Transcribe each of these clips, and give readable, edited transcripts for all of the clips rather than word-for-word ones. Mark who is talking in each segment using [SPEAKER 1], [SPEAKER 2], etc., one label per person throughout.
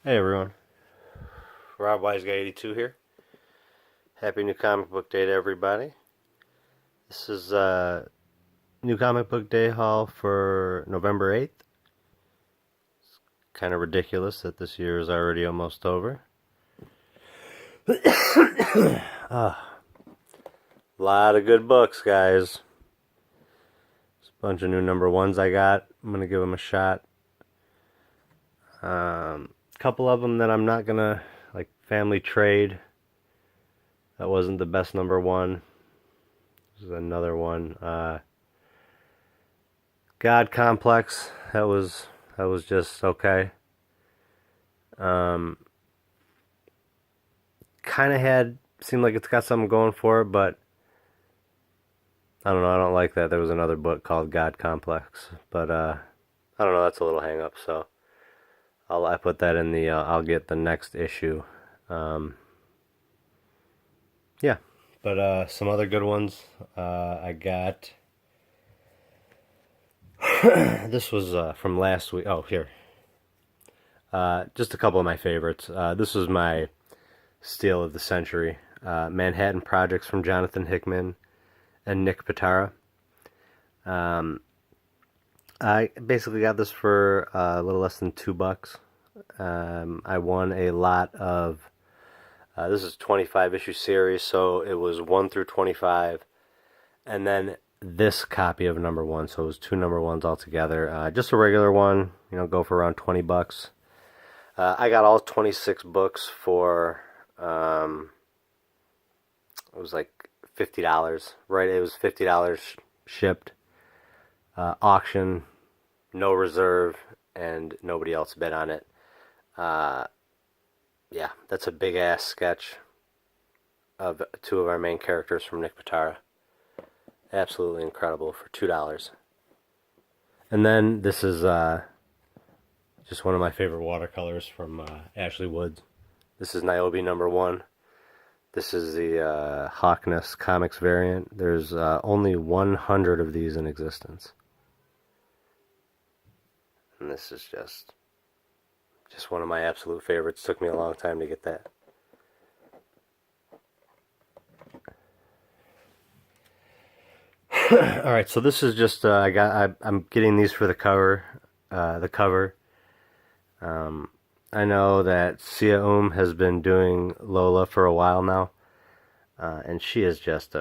[SPEAKER 1] Hey everyone, Rob Wise Guy 82 here. Happy New Comic Book Day to everybody. This is New Comic Book Day haul for November 8th. Kind of ridiculous that this year is already almost over. A lot of good books, guys. There's a bunch of new number ones I got. I'm going to give them a shot. Couple of them that I'm not going to, like Family Trade. That wasn't the best number one. This is another one. God Complex. That was just okay. Kind of seemed like it's got something going for it, but I don't know. I don't like that. There was another book called God Complex, but I don't know. That's a little hang up. So I put that in the. I'll get the next issue. Yeah, but some other good ones. I got. This was from last week. Oh, here. Just a couple of my favorites. This was my steal of the century. Manhattan Projects from Jonathan Hickman and Nick Pitara. I basically got this for a little less than $2. I won a lot of. This is a 25 issue series, so it was 1 through 25, and then this copy of number one. So it was two number ones altogether. Just a regular one, go for around $20. I got all 26 books for it was like $50, right? It was $50 shipped, auction, no reserve, and nobody else bid on it. Yeah, that's a big ass sketch of two of our main characters from Nick Pitara. Absolutely incredible for $2. And then this is just one of my favorite watercolors from Ashley Woods. This is Niobe number one. This is the Hawkness Comics variant. There's only 100 of these in existence. And this is just one of my absolute favorites. Took me a long time to get that. All right, so this is just I'm getting these for the cover. I know that Sia has been doing Lola for a while now, and she is just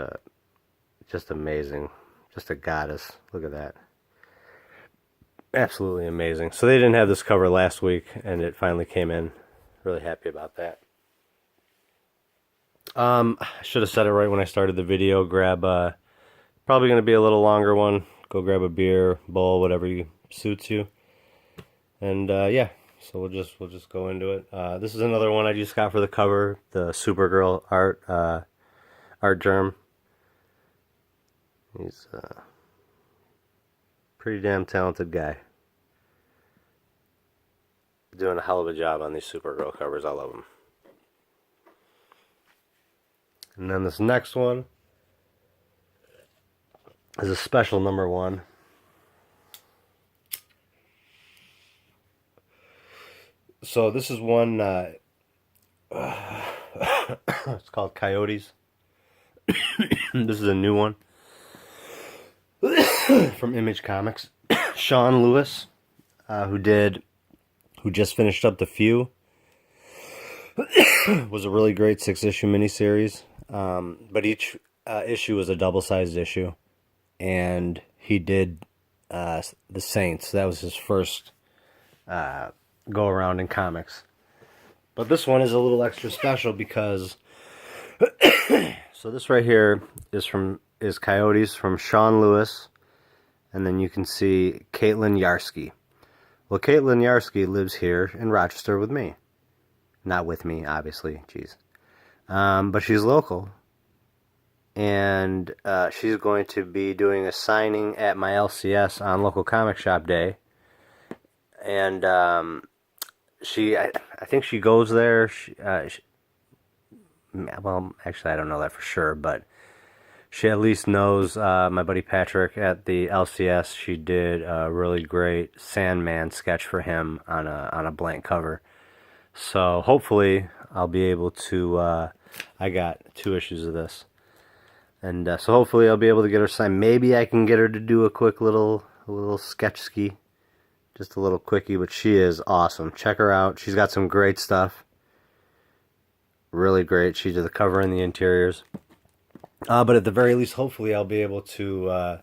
[SPEAKER 1] amazing, just a goddess. Look at that, absolutely amazing. So they didn't have this cover last week, and it finally came in. Really happy about that. I should have said it right when I started the video. Grab probably going to be a little longer one. Go grab a beer, bowl, whatever suits you, and yeah. So we'll just go into it. This is another one I just got for the cover, the Supergirl art germ. He's a pretty damn talented guy. Doing a hell of a job on these Supergirl covers. I love them. And then this next one is a special number one. So this is one, it's called Coyotes. This is a new one from Image Comics. Sean Lewis, who just finished up The Few, was a really great 6-issue miniseries. But each issue was a double-sized issue, and he did The Saints. That was his first go around in comics. But this one is a little extra special because so this right here is Coyotes from Sean Lewis, and then you can see Caitlin Yarsky. Well, Caitlin Yarsky lives here in Rochester with me. Not with me, obviously, jeez. But she's local, and she's going to be doing a signing at my LCS on Local Comic Shop Day. And I think she goes there. Well, actually, I don't know that for sure, but she at least knows my buddy Patrick at the LCS. She did a really great Sandman sketch for him on a blank cover. So hopefully I'll be able to. I got 2 issues of this, and so hopefully I'll be able to get her signed. Maybe I can get her to do a quick little sketch ski, just a little quickie. But she is awesome. Check her out. She's got some great stuff. Really great. She did the cover and the interiors. But at the very least, hopefully I'll be able to.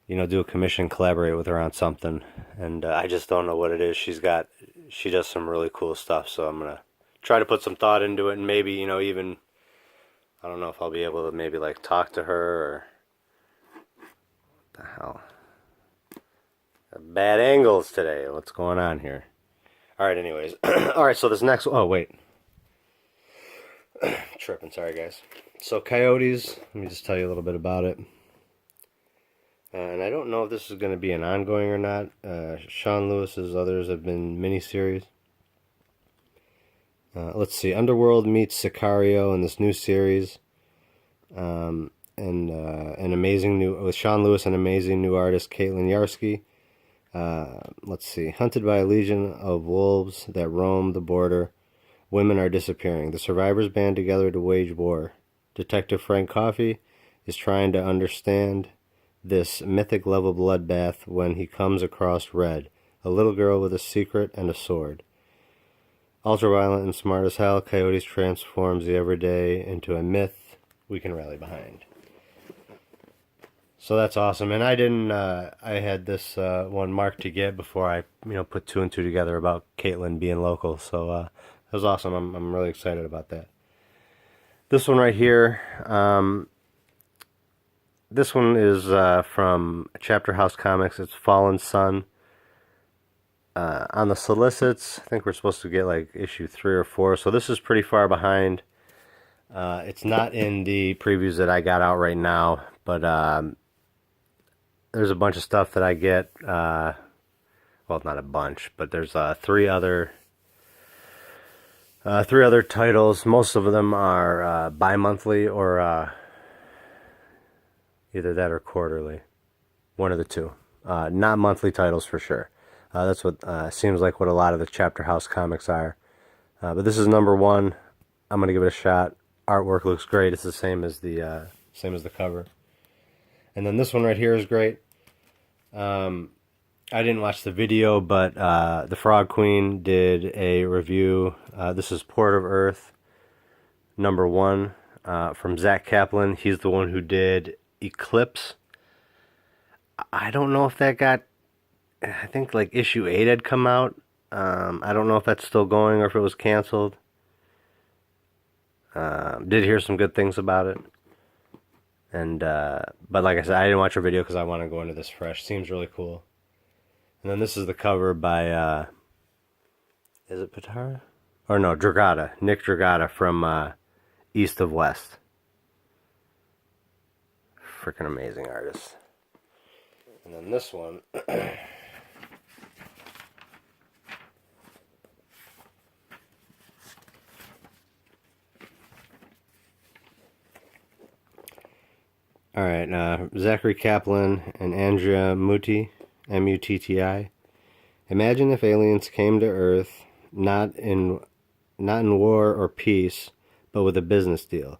[SPEAKER 1] Do a commission, collaborate with her on something, and I just don't know what it is. She does some really cool stuff, so I'm gonna try to put some thought into it, and maybe, even, I don't know if I'll be able to maybe like talk to her, or what the hell, bad angles today. What's going on here? All right, anyways, all right. So this next, oh wait, tripping. Sorry, guys. So Coyotes. Let me just tell you a little bit about it. And I don't know if this is going to be an ongoing or not. Sean Lewis's others have been miniseries. Let's see. Underworld meets Sicario in this new series. And an amazing new, with Sean Lewis, an amazing new artist, Caitlin Yarsky. Let's see. Hunted by a legion of wolves that roam the border, women are disappearing. The survivors band together to wage war. Detective Frank Coffey is trying to understand this mythic level bloodbath when he comes across Red, a little girl with a secret and a sword. Ultraviolent and smart as hell, Coyotes transforms the everyday into a myth we can rally behind. So that's awesome. And I had this one marked to get before I put 2 and 2 together about Caitlin being local. So that was awesome. I'm really excited about that. This one right here. This one is from Chapter House Comics. It's Fallen Sun. On the solicits, I think we're supposed to get like issue 3 or 4. So this is pretty far behind. It's not in the previews that I got out right now, but there's a bunch of stuff that I get. Well, not a bunch, but there's 3 other titles. Most of them are bi-monthly or either that or quarterly. One of the two. Not monthly titles for sure. That's what seems like what a lot of the Chapter House comics are. But this is number 1. I'm going to give it a shot. Artwork looks great. It's the same as the cover. And then this one right here is great. I didn't watch the video, but the Frog Queen did a review. This is Port of Earth, number 1, from Zach Kaplan. He's the one who did Eclipse. I don't know if that got, I think like issue 8 had come out. I don't know if that's still going or if it was canceled. Did hear some good things about it. And but like I said, I didn't watch her video because I want to go into this fresh. Seems really cool. And then this is the cover by is it Pitara? Or no, Dragata. Nick Dragata from East of West. Freaking amazing artist. And then this one all right, Zachary Kaplan and Andrea Mutti, M-U-T-T-I. Imagine if aliens came to Earth, not in war or peace, but with a business deal.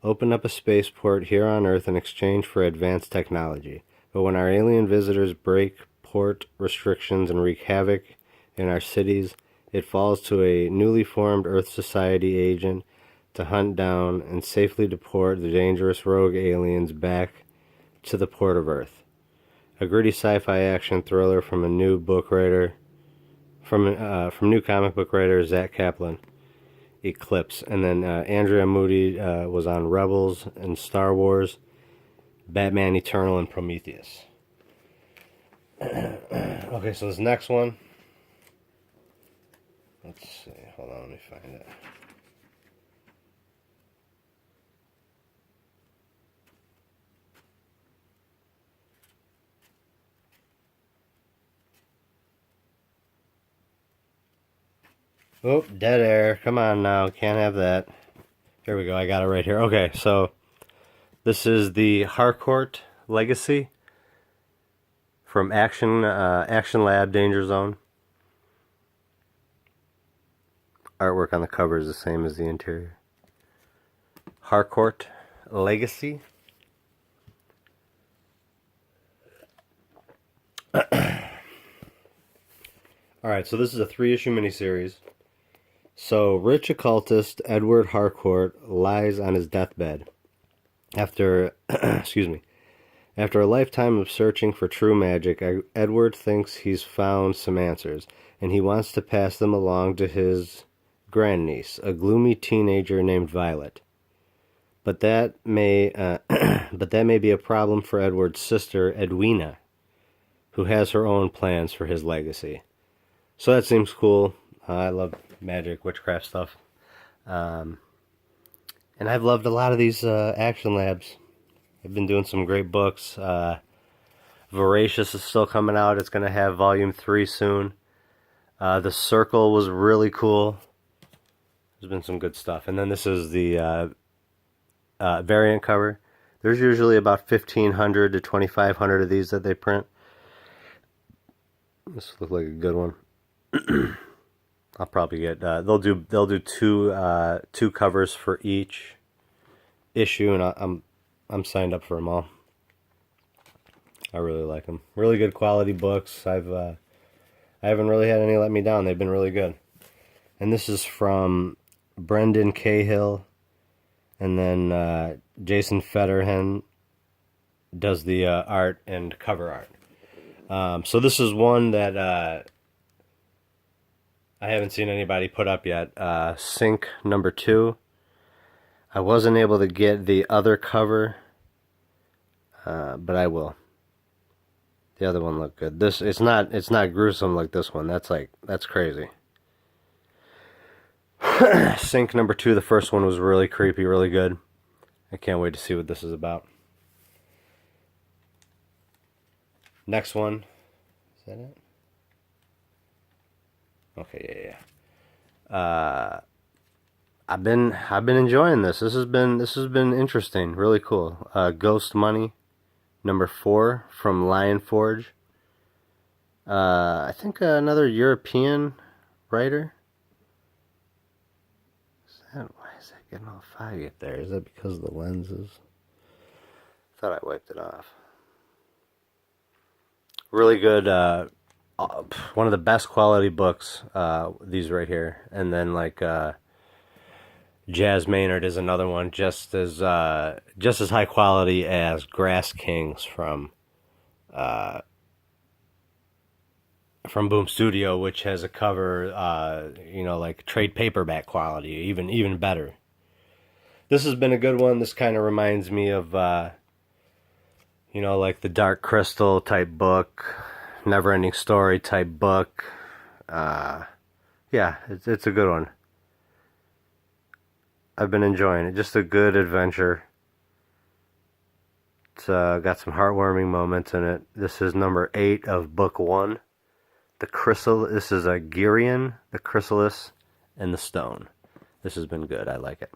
[SPEAKER 1] Open up a spaceport here on Earth in exchange for advanced technology. But when our alien visitors break port restrictions and wreak havoc in our cities, it falls to a newly formed Earth Society agent to hunt down and safely deport the dangerous rogue aliens back to the port of Earth. A gritty sci-fi action thriller from a new book writer, from new comic book writer Zach Kaplan. Eclipse. And then Andrea Moody was on Rebels and Star Wars, Batman Eternal, and Prometheus. Okay, so this next one, let's see, hold on, let me find it. Oh, dead air. Come on now. Can't have that. Here we go. I got it right here. Okay, so this is the Harcourt Legacy from Action Lab Danger Zone. Artwork on the cover is the same as the interior. Harcourt Legacy. Alright, so this is a 3-issue miniseries. So, rich occultist Edward Harcourt lies on his deathbed after, excuse me, after a lifetime of searching for true magic. Edward thinks he's found some answers, and he wants to pass them along to his grandniece, a gloomy teenager named Violet. But that may, but that may be a problem for Edward's sister Edwina, who has her own plans for his legacy. So that seems cool. I love magic, witchcraft stuff. And I've loved a lot of these Action Labs. They've been doing some great books. Voracious is still coming out. It's going to have volume 3 soon. The Circle was really cool. There's been some good stuff. And then this is the variant cover. There's usually about 1,500 to 2,500 of these that they print. This looks like a good one. I'll probably get. They'll do two covers for each issue, and I'm signed up for them all. I really like them. Really good quality books. I haven't really had any let me down. They've been really good. And this is from Brendan Cahill, and then Jason Federhen does the art and cover art. So this is one that I haven't seen anybody put up yet. Sync number 2. I wasn't able to get the other cover, but I will. The other one looked good. It's not gruesome like this one. That's crazy. Sync number 2. The first one was really creepy, really good. I can't wait to see what this is about. Next one. Is that it? Okay, yeah. I've been enjoying this. This has been interesting, really cool. Ghost Money, number 4 from Lion Forge. I think another European writer. Why is that getting all foggy up there? Is that because of the lenses? I thought I wiped it off. Really good. One of the best quality books, these right here. And then like Jazz Maynard is another one, just as high quality as Grass Kings from Boom Studio, which has a cover, like trade paperback quality, even better. This has been a good one. This kind of reminds me of, like the Dark Crystal type book. Never-ending Story type book. Yeah, it's a good one. I've been enjoying it. Just a good adventure. It's got some heartwarming moments in it. This is number 8 of book 1. This is a Girion, the Chrysalis, and the Stone. This has been good. I like it.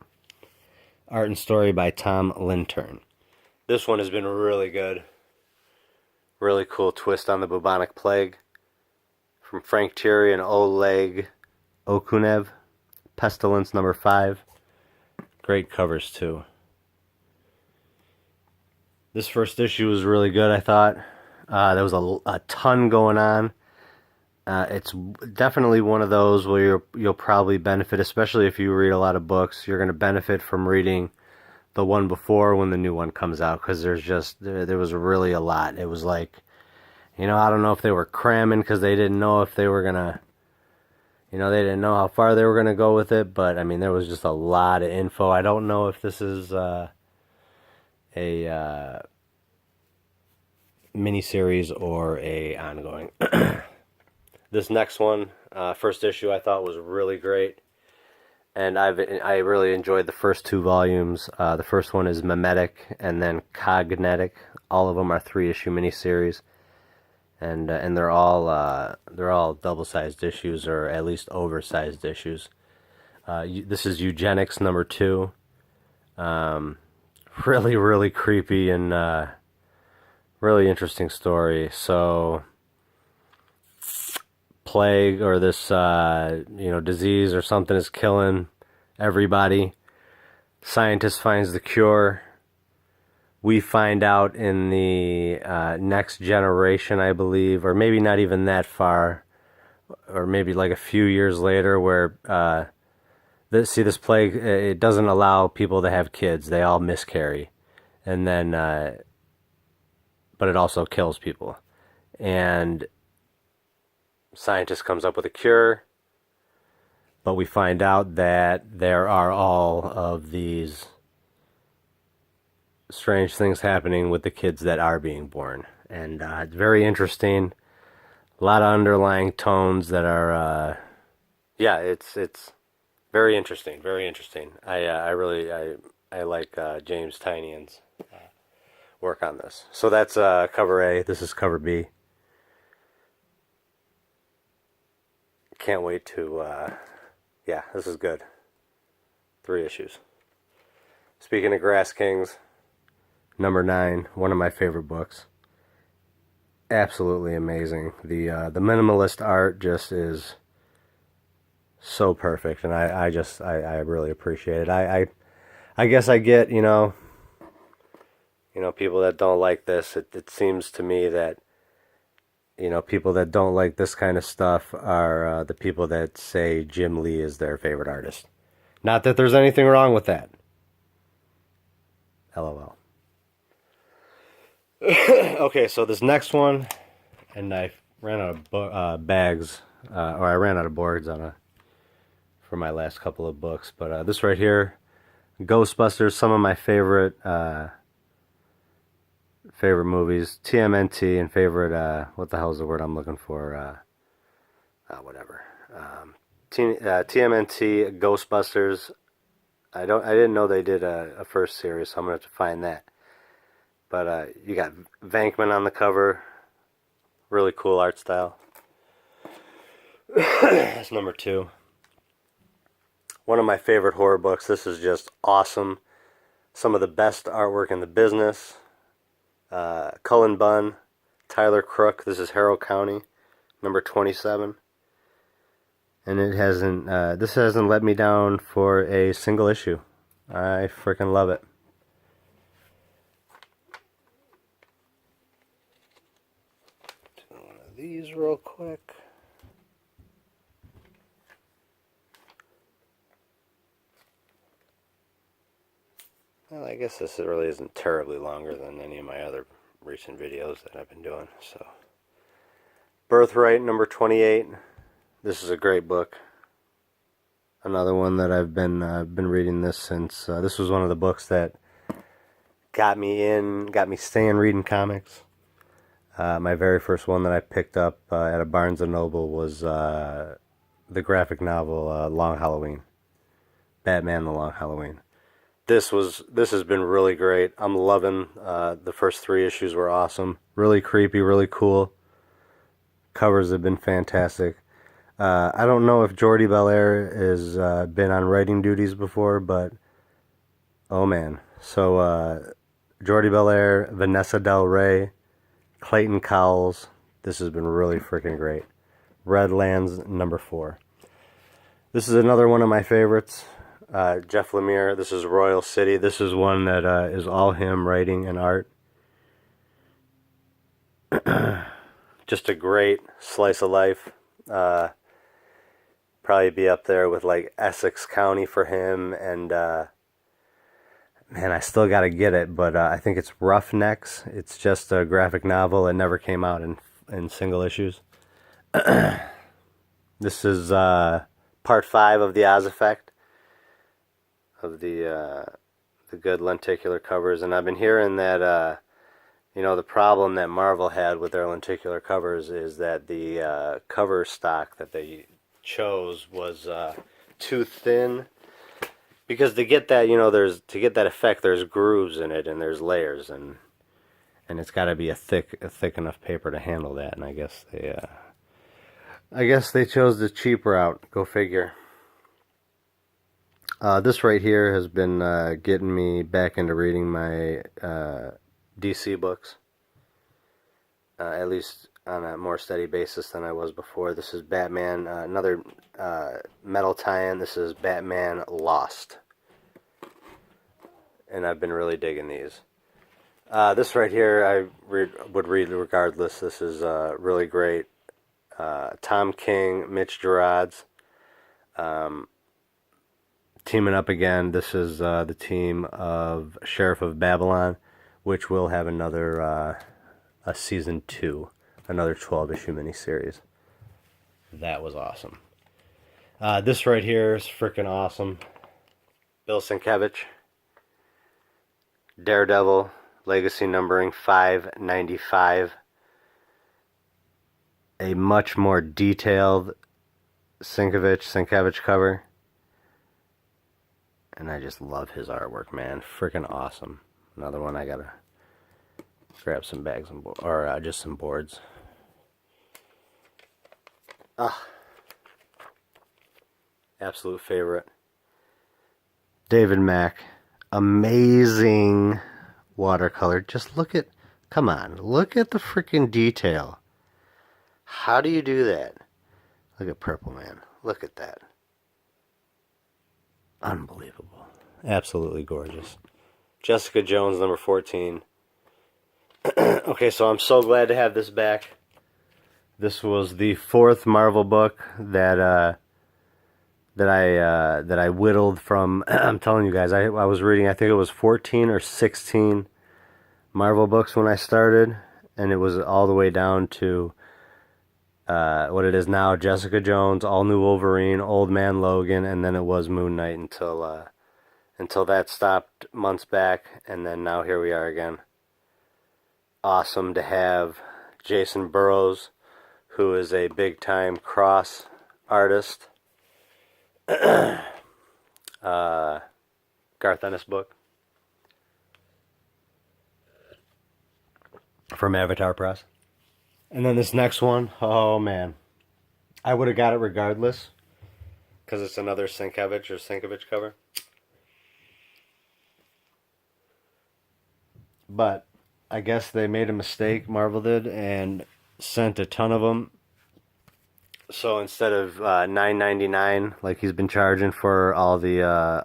[SPEAKER 1] Art and story by Tom Lintern. This one has been really good. Really cool twist on the bubonic plague. From Frank Thierry and Oleg Okunev. Pestilence number 5. Great covers too. This first issue was really good, I thought. There was a ton going on. It's definitely one of those where you'll probably benefit, especially if you read a lot of books. You're going to benefit from reading the one before when the new one comes out, because there was really a lot. It was like, I don't know if they were cramming because they didn't know if they were gonna, they didn't know how far they were gonna go with it. But I mean, there was just a lot of info. I don't know if this is a miniseries or a ongoing. This next one, first issue, I thought was really great. And I really enjoyed the first 2 volumes. The first one is Memetic, and then Cognetic. All of them are 3-issue miniseries, and they're all double-sized issues, or at least oversized issues. This is Eugenics number 2. Really, really creepy and really interesting story. So, plague or this disease or something is killing everybody. Scientist finds the cure. We find out in the next generation, I believe, or maybe not even that far, or maybe like a few years later, where this plague, it doesn't allow people to have kids. They all miscarry, and then but it also kills people. And scientist comes up with a cure, but we find out that there are all of these strange things happening with the kids that are being born. And it's very interesting. A lot of underlying tones that are, it's very interesting. Very interesting. I really like James Tynion's work on this. So that's cover A. This is cover B. Can't wait to, this is good. 3 issues. Speaking of Grass Kings, number 9, one of my favorite books. Absolutely amazing. The minimalist art just is so perfect, and I really appreciate it. I guess I get, people that don't like this. It seems to me that people that don't like this kind of stuff are the people that say Jim Lee is their favorite artist. Not that there's anything wrong with that. LOL. Okay, so this next one, and I ran out of bags, or I ran out of boards for my last couple of books. But this right here, Ghostbusters, some of my favorite movies, TMNT, and favorite, what the hell is the word I'm looking for? Whatever. TMNT, Ghostbusters. I didn't know they did a first series, so I'm gonna have to find that. But you got Venkman on the cover, really cool art style. That's number 2. One of my favorite horror books. This is just awesome. Some of the best artwork in the business. Cullen Bunn, Tyler Crook. This is Harrow County, number 27. And it hasn't. This hasn't let me down for a single issue. I freaking love it. Do one of these real quick. Well, I guess this really isn't terribly longer than any of my other recent videos that I've been doing. So, Birthright, number 28. This is a great book. Another one that I've been reading this since. This was one of the books that got me staying reading comics. My very first one that I picked up at a Barnes & Noble was the graphic novel Long Halloween. Batman the Long Halloween. This has been really great. I'm loving the first 3 issues were awesome. Really creepy, really cool. Covers have been fantastic. I don't know if Jordi Belaire has been on writing duties before, but oh man. So Jordi Belaire, Vanessa Del Rey, Clayton Cowles. This has been really freaking great. Redlands, number 4. This is another one of my favorites. Jeff Lemire. This is Royal City. This is one that is all him writing and art. Just a great slice of life. Probably be up there with like Essex County for him. And man, I still got to get it, but I think it's Roughnecks. It's just a graphic novel. It never came out in single issues. This is part 5 of the Oz Effect, of the good lenticular covers. And I've been hearing that the problem that Marvel had with their lenticular covers is that the cover stock that they chose was too thin. Because to get that, to get that effect, there's grooves in it and there's layers, and it's got to be a thick enough paper to handle that. And I guess they chose the cheap route. Go figure. This right here has been getting me back into reading my DC books. At least on a more steady basis than I was before. This is Batman, another metal tie-in. This is Batman Lost. And I've been really digging these. This right here I would read regardless. This is really great. Tom King, Mitch Gerads, teaming up again. This is the team of Sheriff of Babylon, which will have another a season 2, another 12-issue miniseries. That was awesome. This right here is freaking awesome. Bill Sienkiewicz, Daredevil, Legacy numbering 595. A much more detailed Sienkiewicz cover. And I just love his artwork, man. Freaking awesome. Another one I gotta grab some bags and or just some boards. Absolute favorite. David Mack. Amazing watercolor. Just look at, come on, look at the freaking detail. How do you do that? Look at Purple Man. Look at that. Unbelievable. Absolutely gorgeous. Jessica Jones, number 14. Okay, so I'm so glad to have this back. This was the 4th Marvel book that I whittled from. I'm telling you guys, I was reading, I think it was 14 or 16 Marvel books when I started, and it was all the way down to what it is now: Jessica Jones, All New Wolverine, Old Man Logan, and then it was Moon Knight until that stopped months back, and then now here we are again. Awesome to have Jason Burrows, who is a big-time cross artist. Garth Ennis book from Avatar Press. And then this next one, oh man, I would have got it regardless because it's another Sienkiewicz cover. But I guess they made a mistake, Marvel did, and sent a ton of them. So instead of $9.99 like he's been charging for all their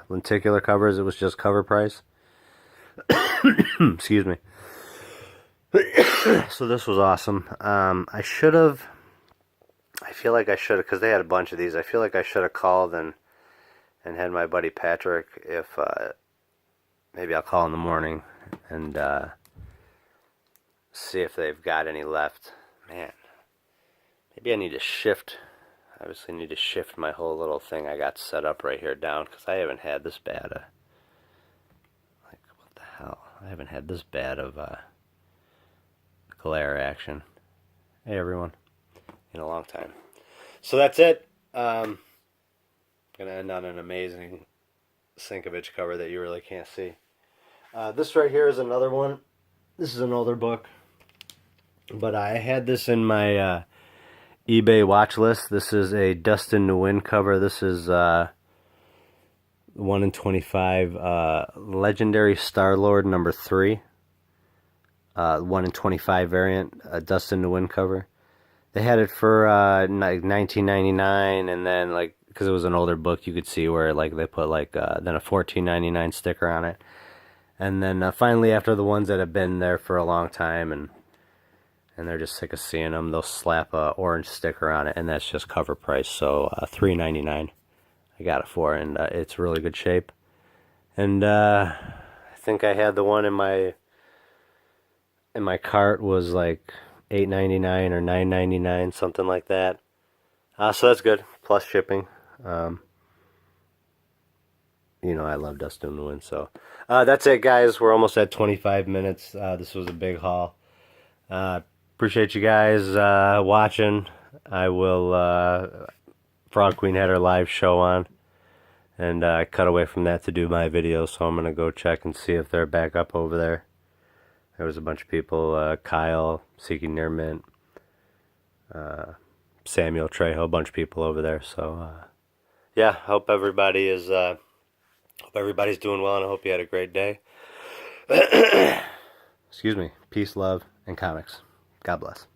[SPEAKER 1] lenticular covers, it was just cover price. Excuse me. So this was awesome. I feel like I should have, because they had a bunch of these. I feel like I should have called and had my buddy Patrick, if maybe I'll call in the morning and see if they've got any left. Man, maybe I need to shift. I obviously need to shift my whole little thing I got set up right here down, because I haven't had this bad. Like, what the hell? I haven't had this bad of glare action. Hey everyone, in a long time. So that's it. Gonna end on an amazing Sienkiewicz cover that you really can't see. This right here is another one. This is an older book, but I had this in my eBay watch list. This is a Dustin Nguyen cover. This is 1 in 25 Legendary Star-Lord number 3. 1 in 25 variant, Dustin Nguyen cover. They had it for $19.99, and then, like, because it was an older book, you could see where, like, they put like then a $14.99 sticker on it, and then finally, after the ones that have been there for a long time and they're just sick of seeing them, they'll slap a orange sticker on it, and that's just cover price. So $3.99 I got it for, and it's really good shape. And I think I had the one in my cart was like $8.99 or $9.99, something like that. So that's good, plus shipping. You know, I love Dustin Nguyen. So that's it, guys. We're almost at 25 minutes. This was a big haul. Appreciate you guys watching. I will. Frog Queen had her live show on, and I cut away from that to do my video. So I'm gonna go check and see if they're back up over there. There was a bunch of people, Kyle, Seeking Near Mint, Samuel Trejo, a bunch of people over there. So, yeah, hope everybody's doing well, and I hope you had a great day. Excuse me. Peace, love, and comics. God bless.